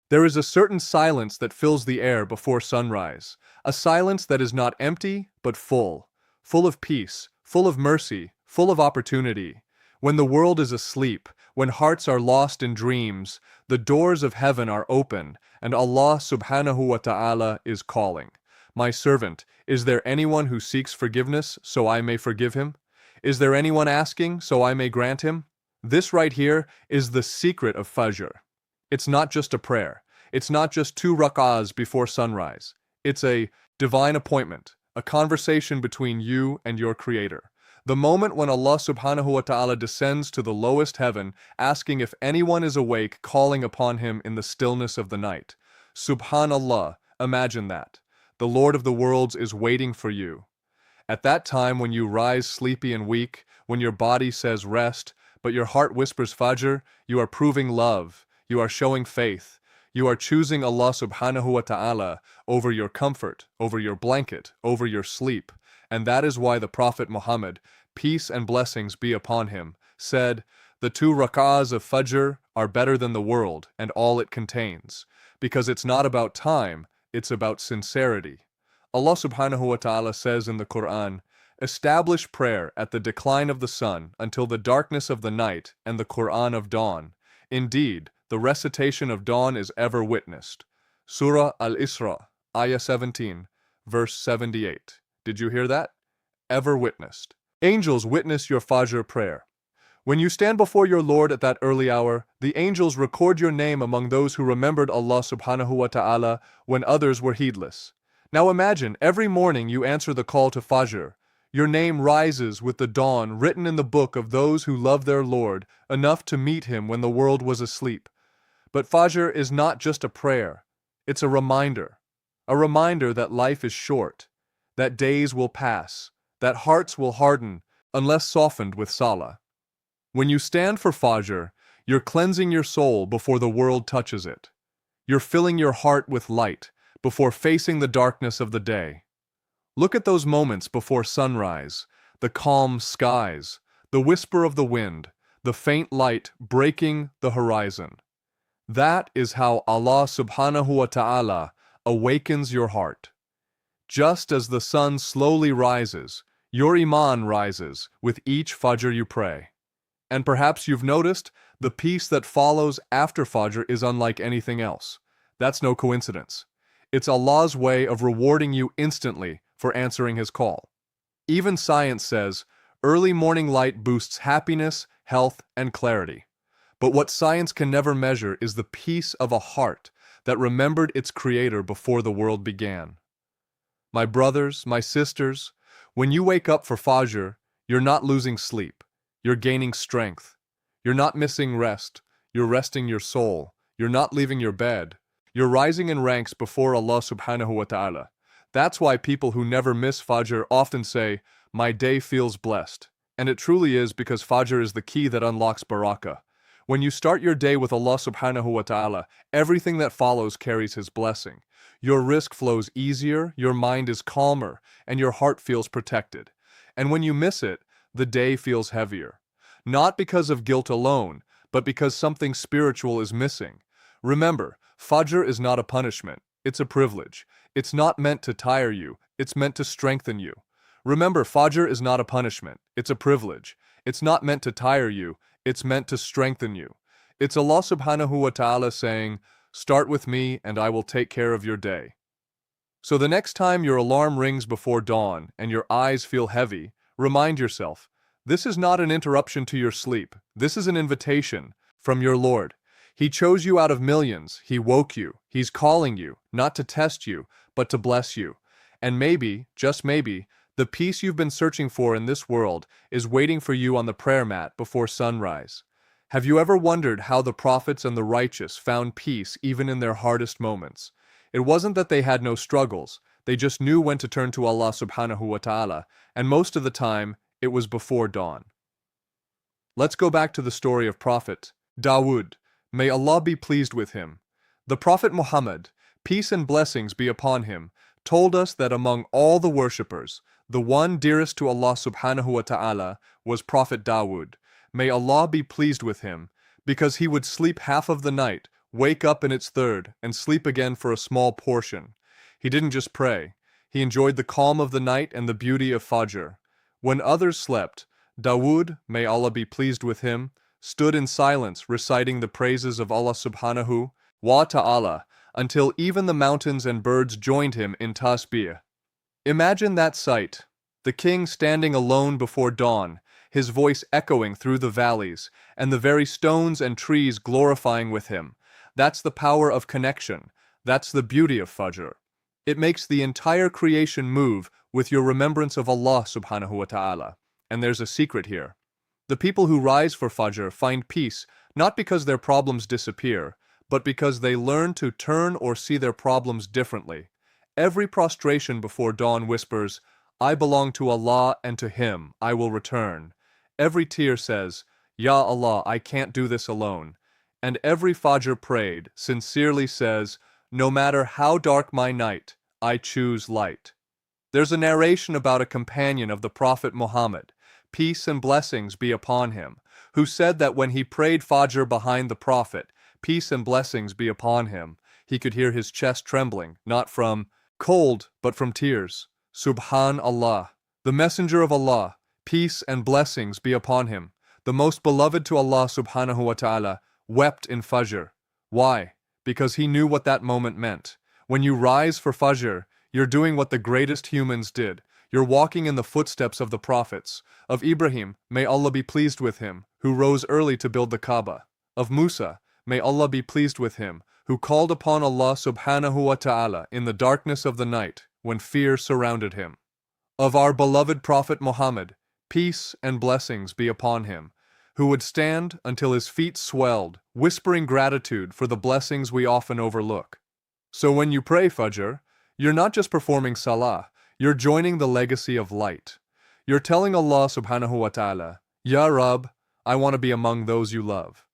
There is a certain silence that fills the air before sunrise, a silence that is not empty, but full of peace, full of mercy, full of opportunity. When the world is asleep, when hearts are lost in dreams, the doors of heaven are open, and Allah subhanahu wa ta'ala is calling. My servant, is there anyone who seeks forgiveness so I may forgive him? Is there anyone asking so I may grant him? This right here is the secret of Fajr. It's not just a prayer. It's not just 2 rak'ahs before sunrise. It's a divine appointment, a conversation between you and your Creator. The moment when Allah subhanahu wa ta'ala descends to the lowest heaven, asking if anyone is awake, calling upon Him in the stillness of the night. Subhanallah, imagine that. The Lord of the worlds is waiting for you. At that time when you rise sleepy and weak, when your body says rest, but your heart whispers Fajr, you are proving love. You are showing faith. You are choosing Allah subhanahu wa ta'ala over your comfort, over your blanket, over your sleep. And that is why the Prophet Muhammad, peace and blessings be upon him, said, "The 2 rak'ahs of Fajr are better than the world and all it contains." Because it's not about time, it's about sincerity. Allah subhanahu wa ta'ala says in the Quran, "Establish prayer at the decline of the sun until the darkness of the night and the Quran of dawn. Indeed, the recitation of dawn is ever witnessed." Surah Al-Isra, Ayah 17, verse 78. Did you hear that? Ever witnessed. Angels witness your Fajr prayer. When you stand before your Lord at that early hour, the angels record your name among those who remembered Allah subhanahu wa ta'ala when others were heedless. Now imagine, every morning you answer the call to Fajr. Your name rises with the dawn written in the book of those who love their Lord enough to meet Him when the world was asleep. But Fajr is not just a prayer, it's a reminder that life is short, that days will pass, that hearts will harden unless softened with Salah. When you stand for Fajr, you're cleansing your soul before the world touches it. You're filling your heart with light before facing the darkness of the day. Look at those moments before sunrise, the calm skies, the whisper of the wind, the faint light breaking the horizon. That is how Allah subhanahu wa ta'ala awakens your heart. Just as the sun slowly rises, your iman rises with each Fajr you pray. And perhaps you've noticed, the peace that follows after Fajr is unlike anything else. That's no coincidence. It's Allah's way of rewarding you instantly for answering His call. Even science says, early morning light boosts happiness, health, and clarity. But what science can never measure is the peace of a heart that remembered its Creator before the world began. My brothers, my sisters, when you wake up for Fajr, you're not losing sleep. You're gaining strength. You're not missing rest. You're resting your soul. You're not leaving your bed. You're rising in ranks before Allah subhanahu wa ta'ala. That's why people who never miss Fajr often say, "My day feels blessed." And it truly is, because Fajr is the key that unlocks barakah. When you start your day with Allah subhanahu wa ta'ala, everything that follows carries His blessing. Your risk flows easier, your mind is calmer, and your heart feels protected. And when you miss it, the day feels heavier. Not because of guilt alone, but because something spiritual is missing. Remember, Fajr is not a punishment, it's a privilege. It's not meant to tire you, it's meant to strengthen you. Remember, Fajr is not a punishment, it's a privilege. It's not meant to tire you, it's meant to strengthen you. It's Allah subhanahu wa ta'ala saying, "Start with me and I will take care of your day." So the next time your alarm rings before dawn and your eyes feel heavy, remind yourself, this is not an interruption to your sleep. This is an invitation from your Lord. He chose you out of millions. He woke you. He's calling you, not to test you, but to bless you. And maybe, just maybe, the peace you've been searching for in this world is waiting for you on the prayer mat before sunrise. Have you ever wondered how the prophets and the righteous found peace even in their hardest moments? It wasn't that they had no struggles. They just knew when to turn to Allah subhanahu wa ta'ala, and most of the time, it was before dawn. Let's go back to the story of Prophet Dawood. May Allah be pleased with him. The Prophet Muhammad, peace and blessings be upon him, told us that among all the worshippers, the one dearest to Allah subhanahu wa ta'ala was Prophet Dawood. May Allah be pleased with him, because he would sleep half of the night wake up in its third, and sleep again for a small portion. He didn't just pray. He enjoyed the calm of the night and the beauty of Fajr. When others slept, Dawood, may Allah be pleased with him, stood in silence reciting the praises of Allah Subhanahu wa Ta'ala until even the mountains and birds joined him in tasbih. Imagine that sight, the king standing alone before dawn, his voice echoing through the valleys, and the very stones and trees glorifying with him. That's the power of connection. That's the beauty of Fajr. It makes the entire creation move with your remembrance of Allah Subhanahu wa Ta'ala. And there's a secret here. The people who rise for Fajr find peace not because their problems disappear, but because they learn to turn or see their problems differently. Every prostration before dawn whispers, I belong to Allah and to Him I will return. Every tear says, Ya Allah, I can't do this alone. And every Fajr prayed sincerely says, no matter how dark my night, I choose light. There's a narration about a companion of the Prophet Muhammad, peace and blessings be upon him, who said that when he prayed Fajr behind the Prophet, peace and blessings be upon him, he could hear his chest trembling, not from cold, but from tears. Subhanallah, the Messenger of Allah, peace and blessings be upon him, the most beloved to Allah Subhanahu wa Ta'ala, wept in Fajr. Why? Because he knew what that moment meant. When you rise for Fajr, you're doing what the greatest humans did. You're walking in the footsteps of the prophets, of Ibrahim, may Allah be pleased with him, who rose early to build the Kaaba, of Musa, may Allah be pleased with him, who called upon Allah Subhanahu wa Ta'ala in the darkness of the night, when fear surrounded him. Of our beloved Prophet Muhammad, peace and blessings be upon him, who would stand until his feet swelled, whispering gratitude for the blessings we often overlook. So when you pray Fajr, you're not just performing Salah, you're joining the legacy of light. You're telling Allah Subhanahu wa Ta'ala, Ya Rab, I want to be among those you love.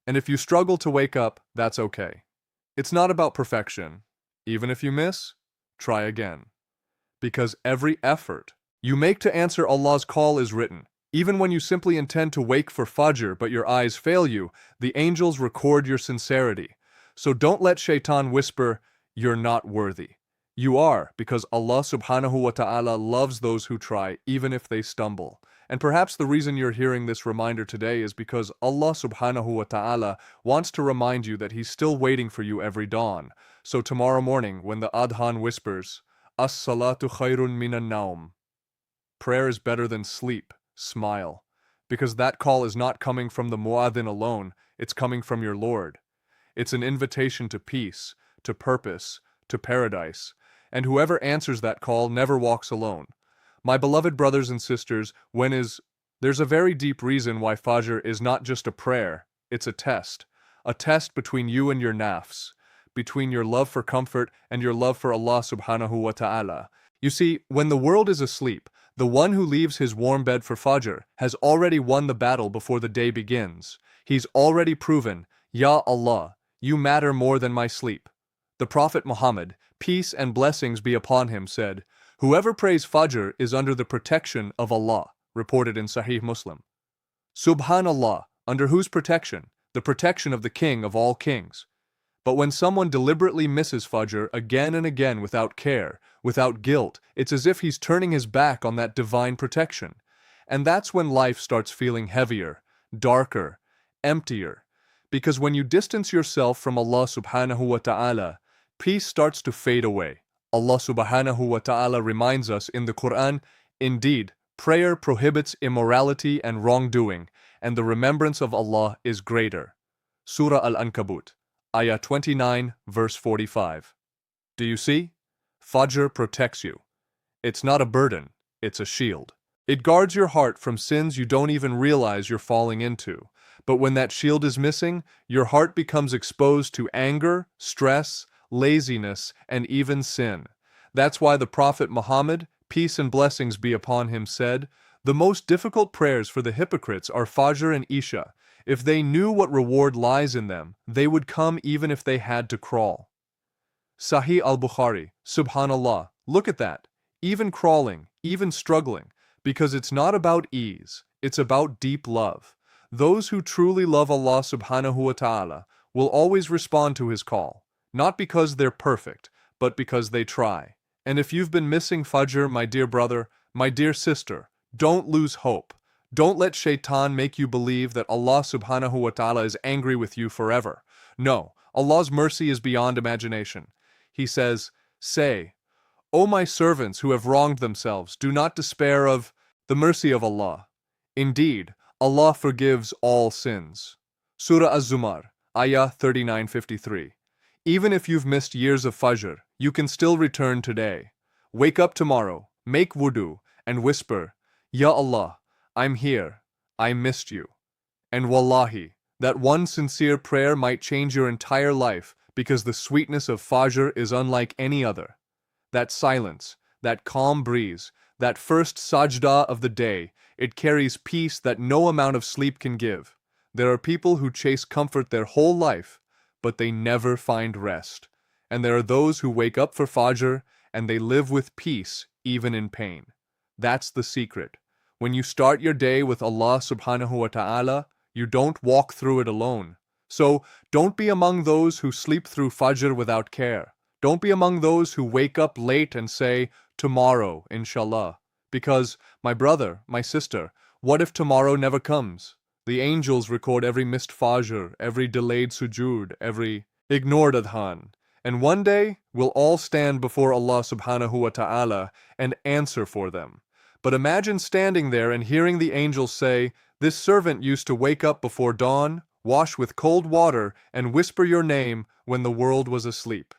And if you struggle to wake up, that's okay. It's not about perfection. Even if you miss, try again. Because every effort you make to answer Allah's call is written. Even when you simply intend to wake for Fajr but your eyes fail you, the angels record your sincerity. So don't let shaitan whisper, you're not worthy. You are, because Allah Subhanahu wa Ta'ala loves those who try, even if they stumble. And perhaps the reason you're hearing this reminder today is because Allah Subhanahu wa Ta'ala wants to remind you that He's still waiting for you every dawn. So tomorrow morning, when the Adhan whispers, As-salatu khayrun minan naum, prayer is better than sleep, smile. Because that call is not coming from the muadhin alone, it's coming from your Lord. It's an invitation to peace, to purpose, to paradise. And whoever answers that call never walks alone. My beloved brothers and sisters, there's a very deep reason why Fajr is not just a prayer, it's a test between you and your nafs, between your love for comfort and your love for Allah Subhanahu wa Ta'ala. You see, when the world is asleep, the one who leaves his warm bed for Fajr has already won the battle before the day begins. He's already proven, Ya Allah, you matter more than my sleep. The Prophet Muhammad, peace and blessings be upon him, said, whoever prays Fajr is under the protection of Allah, reported in Sahih Muslim. Subhanallah, under whose protection? The protection of the King of all kings. But when someone deliberately misses Fajr again and again without care, without guilt, it's as if he's turning his back on that divine protection. And that's when life starts feeling heavier, darker, emptier. Because when you distance yourself from Allah Subhanahu wa Ta'ala, peace starts to fade away. Allah Subhanahu wa Ta'ala reminds us in the Quran, indeed, prayer prohibits immorality and wrongdoing, and the remembrance of Allah is greater. Surah Al-Ankabut, Ayah 29, verse 45. Do you see? Fajr protects you. It's not a burden, it's a shield. It guards your heart from sins you don't even realize you're falling into. But when that shield is missing, your heart becomes exposed to anger, stress, laziness, and even sin. That's why the Prophet Muhammad, peace and blessings be upon him, said, the most difficult prayers for the hypocrites are Fajr and Isha. If they knew what reward lies in them, they would come even if they had to crawl. Sahih al-Bukhari, Subhanallah, look at that. Even crawling, even struggling, because it's not about ease, it's about deep love. Those who truly love Allah Subhanahu wa Ta'ala will always respond to His call, not because they're perfect, but because they try. And if you've been missing Fajr, my dear brother, my dear sister, don't lose hope. Don't let shaitan make you believe that Allah subhanahu wa ta'ala is angry with you forever. No, Allah's mercy is beyond imagination. He says, "Say, O my servants who have wronged themselves, do not despair of the mercy of Allah. Indeed, Allah forgives all sins." Surah Az-Zumar, Ayah 39:53. Even if you've missed years of Fajr, you can still return today. Wake up tomorrow, make wudu, and whisper, "Ya Allah, I'm here. I missed you." And wallahi, that one sincere prayer might change your entire life, because the sweetness of Fajr is unlike any other. That silence, that calm breeze, that first sajda of the day, it carries peace that no amount of sleep can give. There are people who chase comfort their whole life, but they never find rest. And there are those who wake up for Fajr, and they live with peace, even in pain. That's the secret. When you start your day with Allah subhanahu wa ta'ala, you don't walk through it alone. So, don't be among those who sleep through Fajr without care. Don't be among those who wake up late and say, "Tomorrow, inshallah." Because, my brother, my sister, what if tomorrow never comes? The angels record every missed Fajr, every delayed sujood, every ignored adhan. And one day, we'll all stand before Allah subhanahu wa ta'ala and answer for them. But imagine standing there and hearing the angels say, "This servant used to wake up before dawn, wash with cold water, and whisper your name when the world was asleep."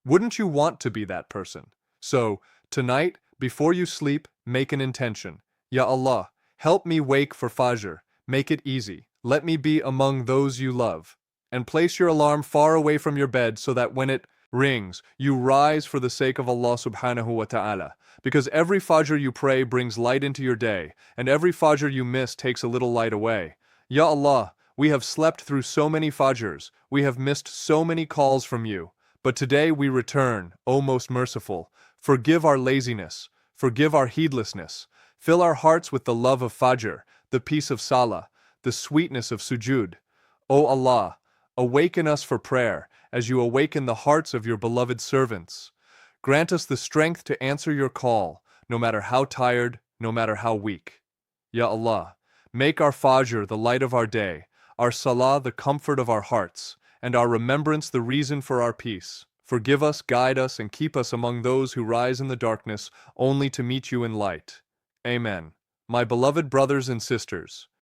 Wouldn't you want to be that person? So, tonight, before you sleep, make an intention. Ya Allah, help me wake for Fajr. Make it easy. Let me be among those you love. And place your alarm far away from your bed so that when it rings, you rise for the sake of Allah subhanahu wa ta'ala. Because every Fajr you pray brings light into your day, and every Fajr you miss takes a little light away. Ya Allah, we have slept through so many Fajrs, we have missed so many calls from you. But today we return, O most merciful. Forgive our laziness, forgive our heedlessness. Fill our hearts with the love of Fajr, the peace of Salah, the sweetness of Sujud. O Allah, awaken us for prayer, as you awaken the hearts of your beloved servants. Grant us the strength to answer your call, no matter how tired, no matter how weak. Ya Allah, make our Fajr the light of our day, our Salah the comfort of our hearts, and our remembrance the reason for our peace. Forgive us, guide us, and keep us among those who rise in the darkness only to meet you in light. Amen. My beloved brothers and sisters,